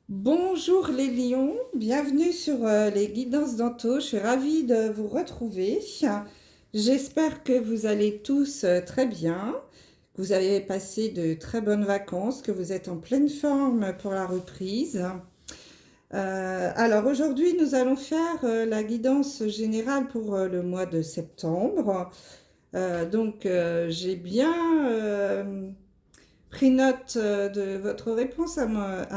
Bonjour les lions, bienvenue sur les guidances d'Anto. Je suis ravie de vous retrouver. J'espère que vous allez tous très bien, que vous avez passé de très bonnes vacances, que vous êtes en pleine forme pour la reprise. Alors aujourd'hui, nous allons faire la guidance générale pour le mois de septembre. J'ai bien pris note de votre réponse à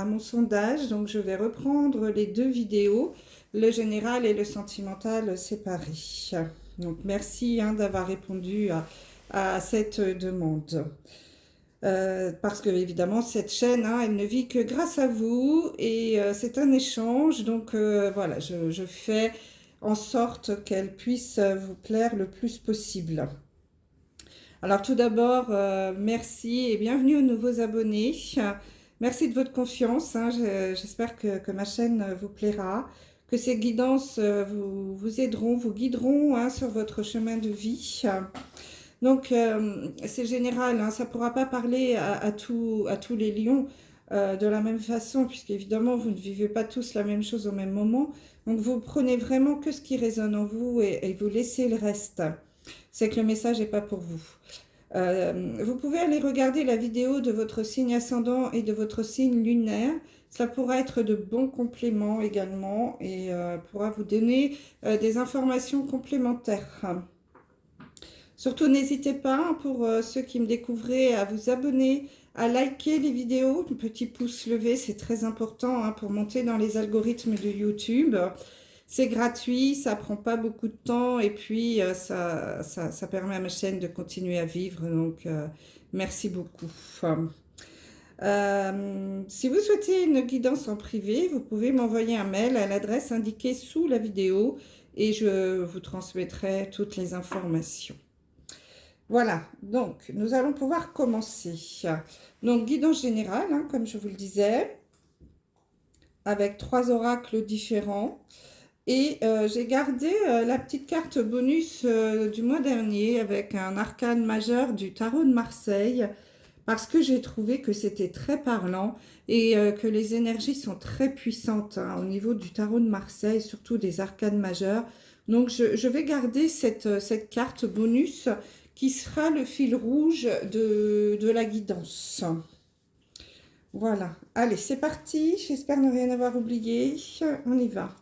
mon sondage, donc je vais reprendre les deux vidéos, le général et le sentimental séparés. Donc merci d'avoir répondu à cette demande. Parce que évidemment cette chaîne, elle ne vit que grâce à vous et c'est un échange, donc voilà, je fais en sorte qu'elle puisse vous plaire le plus possible. Alors tout d'abord, merci et bienvenue aux nouveaux abonnés. Merci de votre confiance. J'espère que ma chaîne vous plaira, que ces guidances vous aideront, vous guideront sur votre chemin de vie. Donc c'est général, ça ne pourra pas parler à tous les lions de la même façon, puisqu'évidemment vous ne vivez pas tous la même chose au même moment. Donc vous prenez vraiment que ce qui résonne en vous et vous laissez le reste. C'est que le message n'est pas pour vous. Vous pouvez aller regarder la vidéo de votre signe ascendant et de votre signe lunaire. Cela pourra être de bons compléments également et pourra vous donner des informations complémentaires. Surtout, n'hésitez pas, pour ceux qui me découvrent, à vous abonner, à liker les vidéos. Un petit pouce levé, c'est très important pour monter dans les algorithmes de YouTube. C'est gratuit, ça prend pas beaucoup de temps et puis ça permet à ma chaîne de continuer à vivre. Donc, merci beaucoup. Si vous souhaitez une guidance en privé, vous pouvez m'envoyer un mail à l'adresse indiquée sous la vidéo et je vous transmettrai toutes les informations. Voilà, donc nous allons pouvoir commencer. Donc, guidance générale, comme je vous le disais, avec 3 oracles différents. Et j'ai gardé la petite carte bonus du mois dernier avec un arcane majeur du tarot de Marseille parce que j'ai trouvé que c'était très parlant et que les énergies sont très puissantes au niveau du tarot de Marseille, surtout des arcanes majeurs. Donc je vais garder cette carte bonus qui sera le fil rouge de la guidance. Voilà, allez c'est parti, j'espère ne rien avoir oublié, on y va.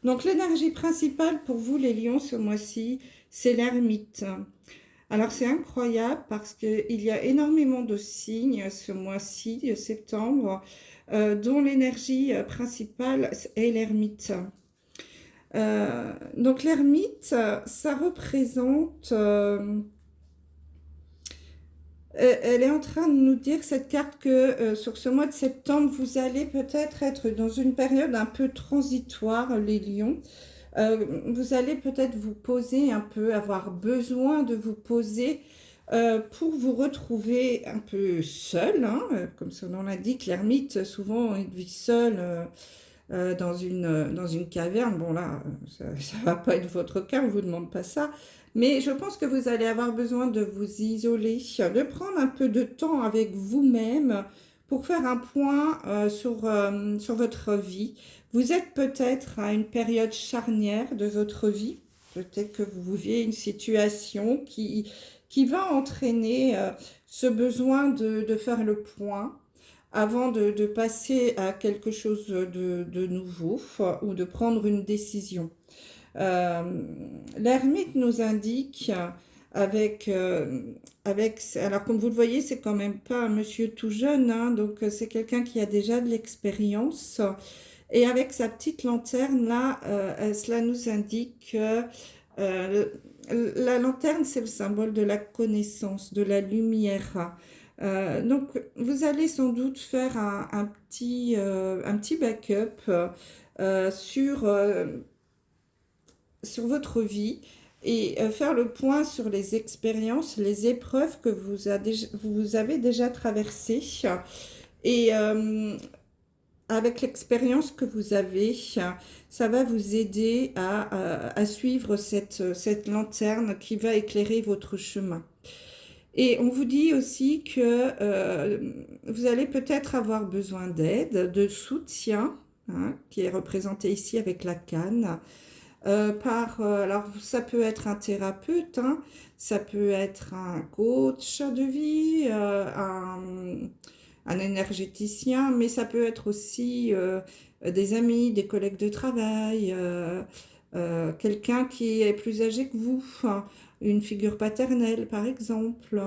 Donc l'énergie principale pour vous les lions ce mois-ci, c'est l'ermite. Alors c'est incroyable parce qu'il y a énormément de signes ce mois-ci, de septembre, dont l'énergie principale est l'ermite. Donc l'ermite, ça représente... elle est en train de nous dire, cette carte, que sur ce mois de septembre, vous allez peut-être être dans une période un peu transitoire, les lions. Vous allez peut-être vous poser un peu, avoir besoin de vous poser pour vous retrouver un peu seul. Comme son nom l'indique, l'ermite, souvent, il vit seul dans une caverne. Bon là, ça ne va pas être votre cas, on ne vous demande pas ça. Mais je pense que vous allez avoir besoin de vous isoler, de prendre un peu de temps avec vous-même pour faire un point sur votre vie. Vous êtes peut-être à une période charnière de votre vie. Peut-être que vous viviez une situation qui va entraîner ce besoin de faire le point avant de passer à quelque chose de nouveau ou de prendre une décision. L'ermite nous indique alors comme vous le voyez, c'est quand même pas un monsieur tout jeune, donc c'est quelqu'un qui a déjà de l'expérience. Et avec sa petite lanterne là, cela nous indique que la lanterne, c'est le symbole de la connaissance, de la lumière. Donc, vous allez sans doute faire un petit backup sur votre vie et faire le point sur les expériences, les épreuves que vous avez déjà traversées. Et avec l'expérience que vous avez, ça va vous aider à suivre cette lanterne qui va éclairer votre chemin. Et on vous dit aussi que vous allez peut-être avoir besoin d'aide, de soutien, hein, qui est représenté ici avec la canne. Alors ça peut être un thérapeute, hein, ça peut être un coach de vie, un énergéticien, mais ça peut être aussi des amis, des collègues de travail, quelqu'un qui est plus âgé que vous, hein, une figure paternelle par exemple.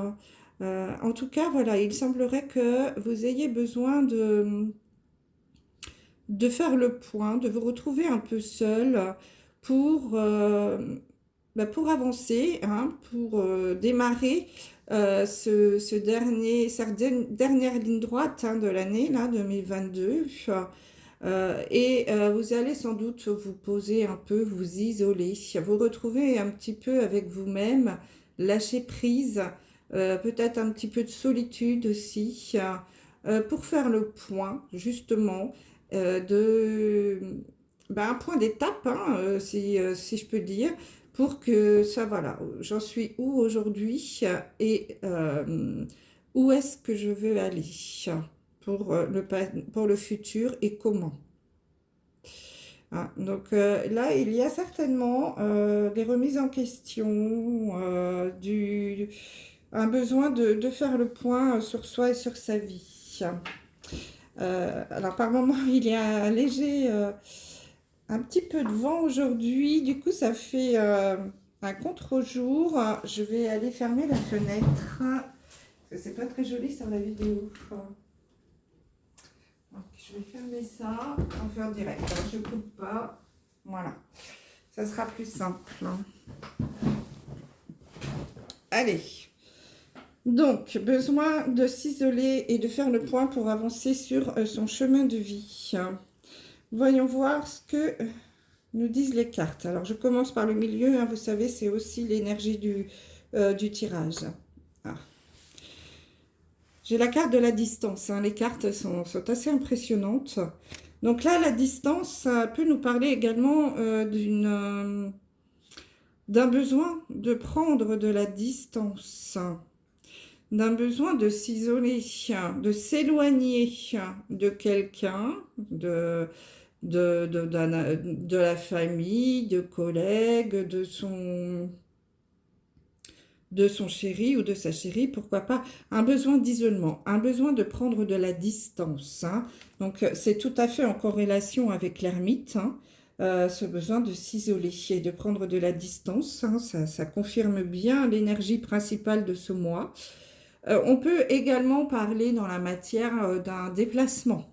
En tout cas, voilà, il semblerait que vous ayez besoin de faire le point, de vous retrouver un peu seul pour, pour avancer, hein, pour démarrer cette dernière ligne droite, hein, de l'année là, 2022. Vous allez sans doute vous poser un peu, vous isoler, vous retrouver un petit peu avec vous-même, lâcher prise, peut-être un petit peu de solitude aussi, pour faire le point justement un point d'étape, hein, si je peux dire, pour que ça, voilà, j'en suis où aujourd'hui et où est-ce que je veux aller pour le futur et comment. Hein, donc là, il y a certainement des remises en question, un besoin de faire le point sur soi et sur sa vie. Alors par moment, il y a un petit peu de vent aujourd'hui, du coup ça fait un contre-jour. Je vais aller fermer la fenêtre, parce que c'est pas très joli sur la vidéo. Donc, je vais fermer ça en faire direct, alors je coupe pas, voilà, ça sera plus simple. Allez, donc besoin de s'isoler et de faire le point pour avancer sur son chemin de vie. Voyons voir ce que nous disent les cartes. Alors, je commence par le milieu, hein, vous savez, c'est aussi l'énergie du tirage. Ah. J'ai la carte de la distance, hein. Les cartes sont assez impressionnantes. Donc là, la distance, ça peut nous parler également d'un besoin de prendre de la distance, d'un besoin de s'isoler, de s'éloigner de quelqu'un, de la famille, de collègues, de son chéri ou de sa chérie, pourquoi pas, un besoin d'isolement, un besoin de prendre de la distance, hein. Donc, c'est tout à fait en corrélation avec l'ermite, hein, ce besoin de s'isoler et de prendre de la distance, hein, ça confirme bien l'énergie principale de ce mois. On peut également parler dans la matière d'un déplacement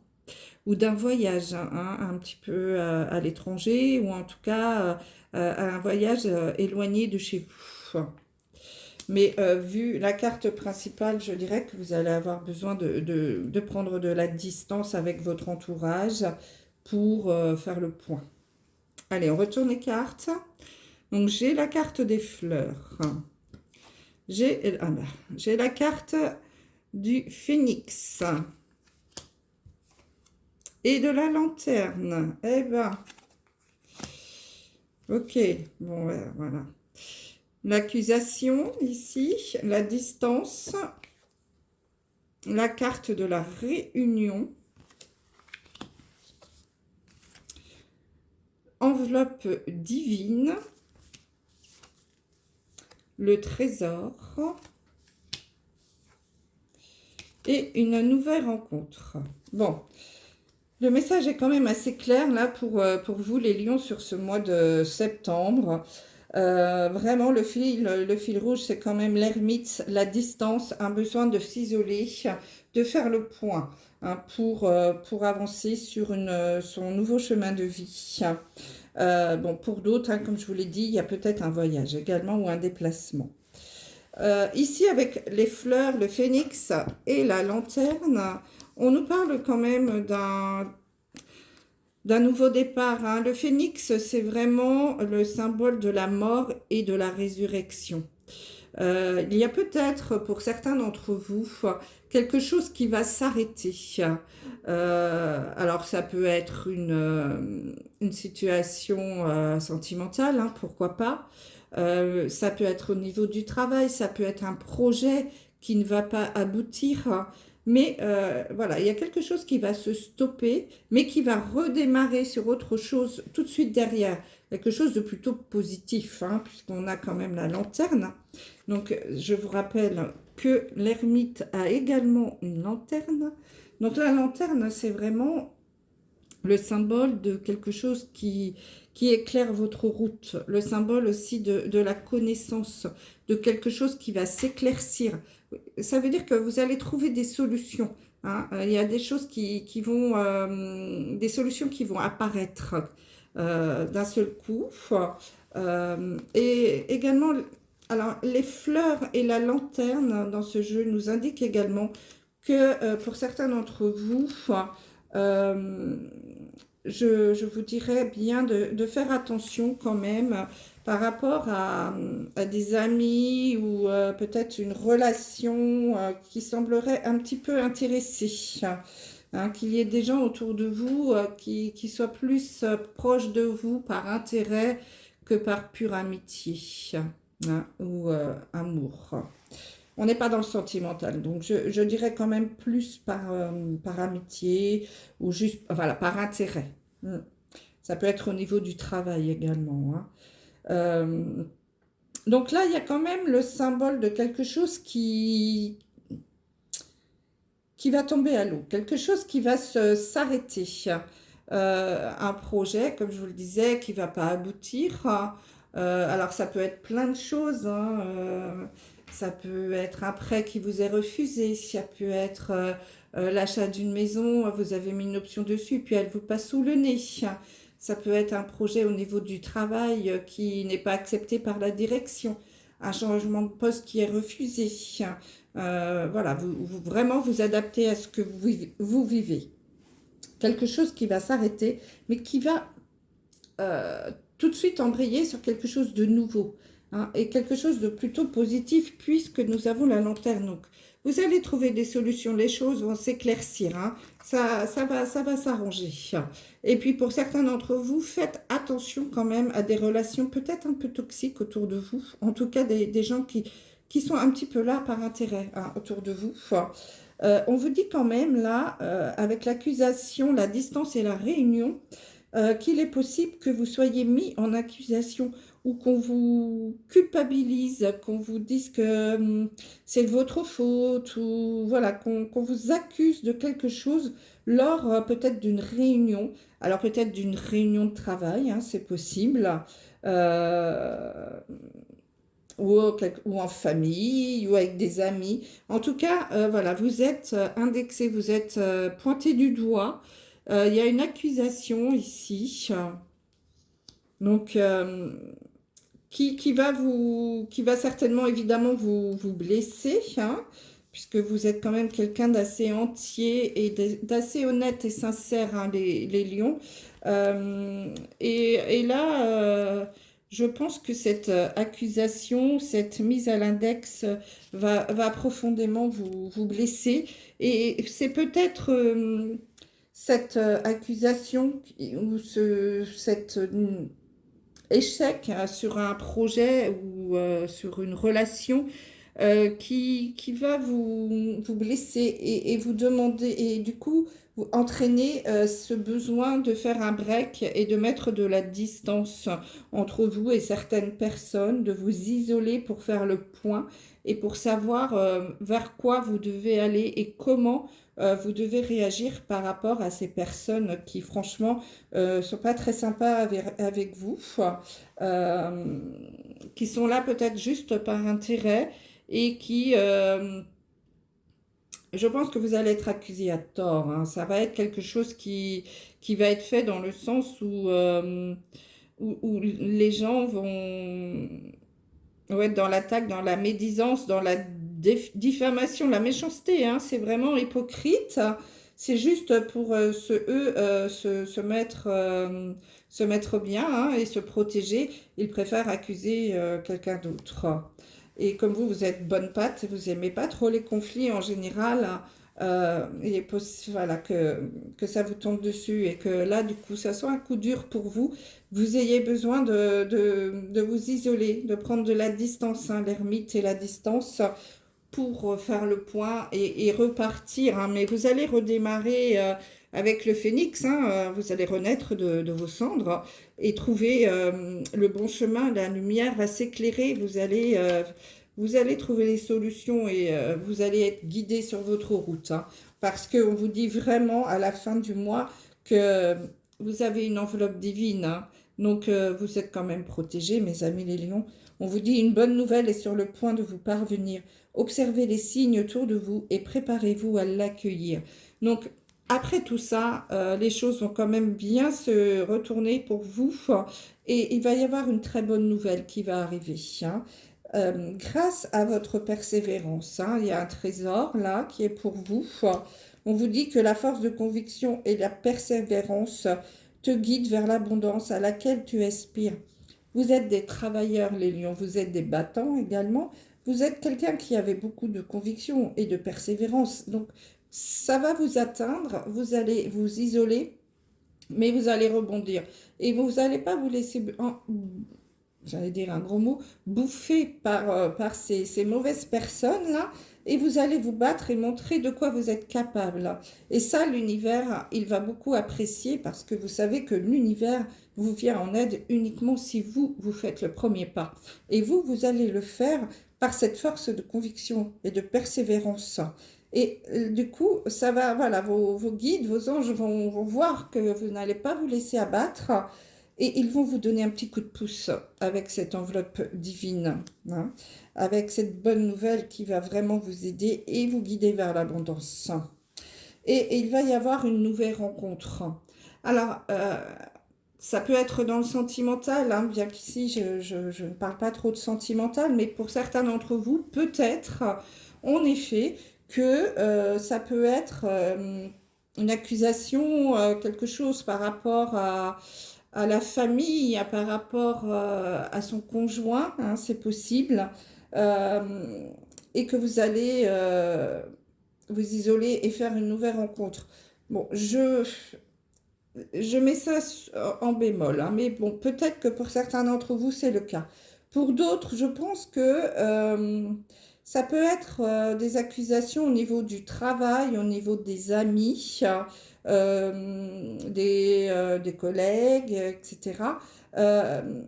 ou d'un voyage, hein, un petit peu à l'étranger, ou en tout cas un voyage éloigné de chez vous. Mais vu la carte principale, je dirais que vous allez avoir besoin de prendre de la distance avec votre entourage pour faire le point. Allez, on retourne les cartes. Donc, j'ai la carte des fleurs. J'ai la carte du phénix. Et de la lanterne. Eh ben, ok, bon, voilà. L'accusation ici, la distance, la carte de la réunion, enveloppe divine, le trésor et une nouvelle rencontre. Bon, le message est quand même assez clair là pour vous les lions sur ce mois de septembre. Vraiment, le fil rouge, c'est quand même l'ermite, la distance, un besoin de s'isoler, de faire le point, hein, pour avancer sur son nouveau chemin de vie. Bon, pour d'autres, hein, comme je vous l'ai dit, il y a peut-être un voyage également ou un déplacement. Ici, avec les fleurs, le phénix et la lanterne, on nous parle quand même d'un nouveau départ, hein. Le phénix, c'est vraiment le symbole de la mort et de la résurrection. Il y a peut-être, pour certains d'entre vous, quelque chose qui va s'arrêter. Alors, ça peut être une situation sentimentale, hein, pourquoi pas. Ça peut être au niveau du travail, ça peut être un projet qui ne va pas aboutir. Mais voilà, il y a quelque chose qui va se stopper, mais qui va redémarrer sur autre chose tout de suite derrière. Quelque chose de plutôt positif, hein, puisqu'on a quand même la lanterne. Donc, je vous rappelle que l'ermite a également une lanterne. Donc, la lanterne, c'est vraiment le symbole de quelque chose qui éclaire votre route, le symbole aussi de la connaissance, de quelque chose qui va s'éclaircir. Ça veut dire que vous allez trouver des solutions. Hein. Il y a des choses qui vont, des solutions qui vont apparaître d'un seul coup. Et également, alors les fleurs et la lanterne dans ce jeu nous indiquent également que pour certains d'entre vous, je vous dirais bien de faire attention quand même par rapport à des amis ou peut-être une relation qui semblerait un petit peu intéressée. Hein, qu'il y ait des gens autour de vous qui soient plus proches de vous par intérêt que par pure amitié, hein, ou amour. On n'est pas dans le sentimental, donc je dirais quand même plus par amitié ou juste voilà, par intérêt. Ça peut être au niveau du travail également. Hein. Donc là, il y a quand même le symbole de quelque chose qui va tomber à l'eau, quelque chose qui va s'arrêter. Un projet, comme je vous le disais, qui ne va pas aboutir. Alors ça peut être plein de choses. Hein, ça peut être un prêt qui vous est refusé, ça peut être l'achat d'une maison, vous avez mis une option dessus, puis elle vous passe sous le nez. Ça peut être un projet au niveau du travail qui n'est pas accepté par la direction, un changement de poste qui est refusé. Voilà, vraiment vous adaptez à ce que vous vivez. Quelque chose qui va s'arrêter, mais qui va tout de suite embrayer sur quelque chose de nouveau. Hein, et quelque chose de plutôt positif puisque nous avons la lanterne. Donc, vous allez trouver des solutions, les choses vont s'éclaircir, hein, ça va s'arranger. Et puis pour certains d'entre vous, faites attention quand même à des relations peut-être un peu toxiques autour de vous, en tout cas des gens qui sont un petit peu là par intérêt, hein, autour de vous. On vous dit quand même là, avec l'accusation, la distance et la réunion, qu'il est possible que vous soyez mis en accusation ou qu'on vous culpabilise, qu'on vous dise que c'est de votre faute, ou voilà, qu'on vous accuse de quelque chose lors peut-être d'une réunion. Alors peut-être d'une réunion de travail, hein, c'est possible, ou en famille, ou avec des amis. En tout cas, voilà, vous êtes indexé, vous êtes pointé du doigt. Il y a une accusation ici, donc qui va certainement évidemment vous blesser, hein, puisque vous êtes quand même quelqu'un d'assez entier et d'assez honnête et sincère, hein, les lions. Et là, je pense que cette accusation, cette mise à l'index va profondément vous blesser. Et c'est peut-être cette accusation ou cet échec sur un projet ou sur une relation qui va vous blesser et vous demander, et du coup, vous entraîner ce besoin de faire un break et de mettre de la distance entre vous et certaines personnes, de vous isoler pour faire le point et pour savoir vers quoi vous devez aller et comment vous devez réagir par rapport à ces personnes qui, franchement, sont pas très sympas avec vous, qui sont là peut-être juste par intérêt et qui, je pense que vous allez être accusé à tort. Hein. Ça va être quelque chose qui va être fait dans le sens où les gens vont être dans l'attaque, dans la médisance, dans la diffamation, la méchanceté. Hein. C'est vraiment hypocrite. C'est juste pour se mettre bien, hein, et se protéger. Ils préfèrent accuser quelqu'un d'autre. Et comme vous êtes bonne patte, vous n'aimez pas trop les conflits en général, Il est possible, voilà, que ça vous tombe dessus et que là, du coup, ça soit un coup dur pour vous. Vous ayez besoin de vous isoler, de prendre de la distance, hein, l'ermite et la distance pour faire le point et repartir, hein. Mais vous allez redémarrer avec le phénix, hein, vous allez renaître de vos cendres et trouver le bon chemin. La lumière va s'éclairer, vous allez trouver les solutions et vous allez être guidé sur votre route, hein, parce qu'on vous dit vraiment à la fin du mois que vous avez une enveloppe divine, hein. Donc vous êtes quand même protégés, mes amis les lions. On vous dit une bonne nouvelle est sur le point de vous parvenir. Observez les signes autour de vous et préparez-vous à l'accueillir. Donc, après tout ça, les choses vont quand même bien se retourner pour vous et il va y avoir une très bonne nouvelle qui va arriver, hein. Grâce à votre persévérance, hein, il y a un trésor là qui est pour vous. On vous dit que la force de conviction et la persévérance te guident vers l'abondance à laquelle tu aspires. Vous êtes des travailleurs, les lions, vous êtes des battants également. Vous êtes quelqu'un qui avait beaucoup de conviction et de persévérance. Donc, ça va vous atteindre, vous allez vous isoler, mais vous allez rebondir. Et vous n'allez pas vous laisser, j'allais dire un gros mot, bouffer par ces mauvaises personnes-là. Et vous allez vous battre et montrer de quoi vous êtes capable. Et ça, l'univers, il va beaucoup apprécier parce que vous savez que l'univers vous vient en aide uniquement si vous faites le premier pas. Et vous allez le faire par cette force de conviction et de persévérance. Et du coup, ça va, voilà, vos guides, vos anges vont voir que vous n'allez pas vous laisser abattre et ils vont vous donner un petit coup de pouce avec cette enveloppe divine, hein, avec cette bonne nouvelle qui va vraiment vous aider et vous guider vers l'abondance. Et il va y avoir une nouvelle rencontre. Alors, ça peut être dans le sentimental, hein, bien qu'ici je ne parle pas trop de sentimental, mais pour certains d'entre vous, peut-être, en effet, que ça peut être une accusation, quelque chose par rapport à la famille, par rapport à son conjoint, hein, c'est possible, euh, et que vous allez vous isoler et faire une nouvelle rencontre. Bon, je mets ça en bémol, hein, mais bon, peut-être que pour certains d'entre vous, c'est le cas. Pour d'autres, je pense que ça peut être des accusations au niveau du travail, au niveau des amis, des collègues, etc. Euh,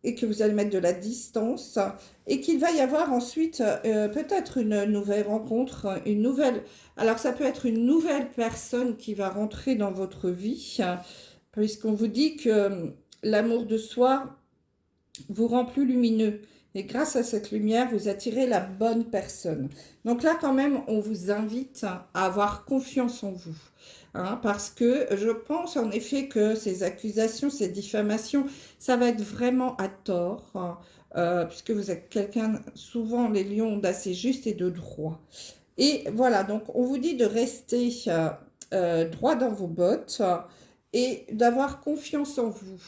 et que vous allez mettre de la distance et qu'il va y avoir ensuite peut-être une nouvelle rencontre, une nouvelle... Alors ça peut être une nouvelle personne qui va rentrer dans votre vie, puisqu'on vous dit que l'amour de soi vous rend plus lumineux. Et grâce à cette lumière, vous attirez la bonne personne. Donc là, quand même, on vous invite à avoir confiance en vous. Hein, parce que je pense en effet que ces accusations, ces diffamations, ça va être vraiment à tort, hein, puisque vous êtes quelqu'un, souvent les lions, d'assez juste et de droit. Et voilà, donc on vous dit de rester droit dans vos bottes et d'avoir confiance en vous.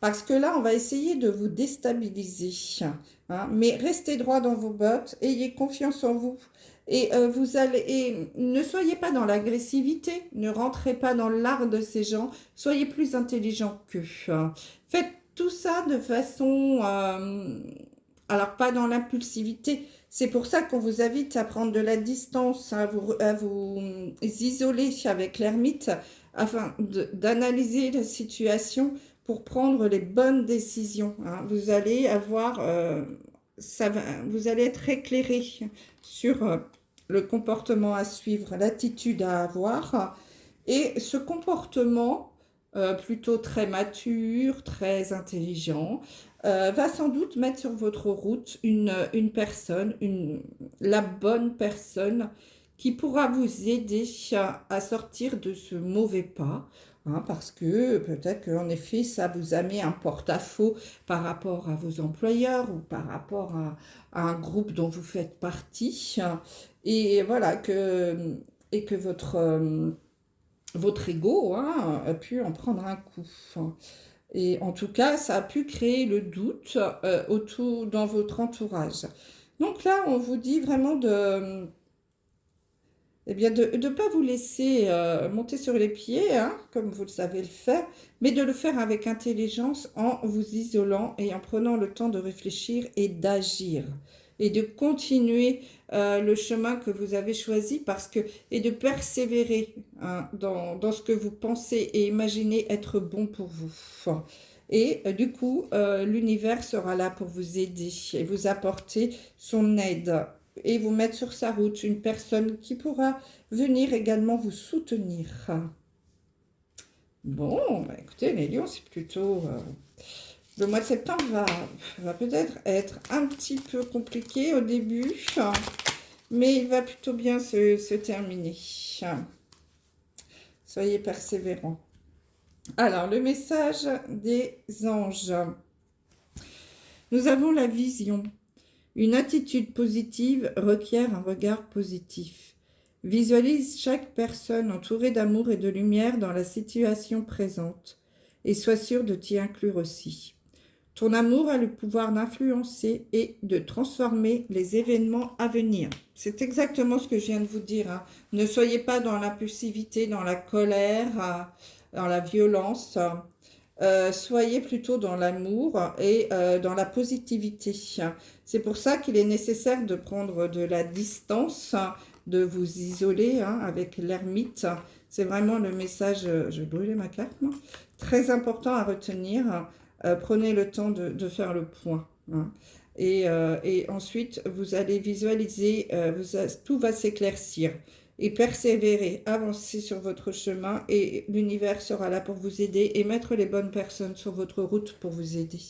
Parce que là, on va essayer de vous déstabiliser, hein, mais restez droit dans vos bottes, ayez confiance en vous. Et ne soyez pas dans l'agressivité, ne rentrez pas dans l'art de ces gens, soyez plus intelligent qu'eux. Faites tout ça de façon, alors pas dans l'impulsivité. C'est pour ça qu'on vous invite à prendre de la distance, à vous isoler avec l'ermite, afin d'analyser la situation pour prendre les bonnes décisions, hein. Vous allez avoir, vous allez être éclairé sur le comportement à suivre, l'attitude à avoir. Et ce comportement, plutôt très mature, très intelligent, va sans doute mettre sur votre route une personne, la bonne personne qui pourra vous aider à sortir de ce mauvais pas, hein, parce que peut-être qu'en effet, ça vous a mis un porte-à-faux par rapport à vos employeurs ou par rapport à un groupe dont vous faites partie. Et voilà, et que votre ego, hein, a pu en prendre un coup. Et en tout cas, ça a pu créer le doute dans votre entourage. Donc là, on vous dit vraiment eh bien, de ne pas vous laisser monter sur les pieds, hein, comme vous le savez le faire, mais de le faire avec intelligence en vous isolant et en prenant le temps de réfléchir et d'agir et de continuer le chemin que vous avez choisi et de persévérer hein, dans ce que vous pensez et imaginez être bon pour vous. Et du coup, l'univers sera là pour vous aider et vous apporter son aide et vous mettre sur sa route une personne qui pourra venir également vous soutenir. Bon, bah écoutez, les lions, c'est plutôt... le mois de septembre va peut-être être un petit peu compliqué au début, mais il va plutôt bien se terminer. Soyez persévérants. Alors, le message des anges. Nous avons la vision. Une attitude positive requiert un regard positif. Visualise chaque personne entourée d'amour et de lumière dans la situation présente et sois sûr de t'y inclure aussi. Ton amour a le pouvoir d'influencer et de transformer les événements à venir. C'est exactement ce que je viens de vous dire. Hein. Ne soyez pas dans l'impulsivité, dans la colère, dans la violence. Soyez plutôt dans l'amour et dans la positivité. C'est pour ça qu'il est nécessaire de prendre de la distance, de vous isoler hein, avec l'ermite. C'est vraiment le message, je vais brûler ma carte, non très important à retenir. Prenez le temps de faire le point. Hein. Et ensuite, vous allez visualiser, tout va s'éclaircir. Et persévérer, avancer sur votre chemin et l'univers sera là pour vous aider et mettre les bonnes personnes sur votre route pour vous aider.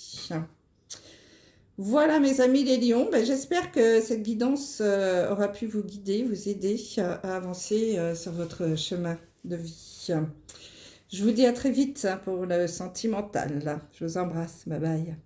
Voilà mes amis les lions, ben, j'espère que cette guidance aura pu vous guider, vous aider à avancer sur votre chemin de vie. Je vous dis à très vite pour le sentimental. Je vous embrasse, bye bye.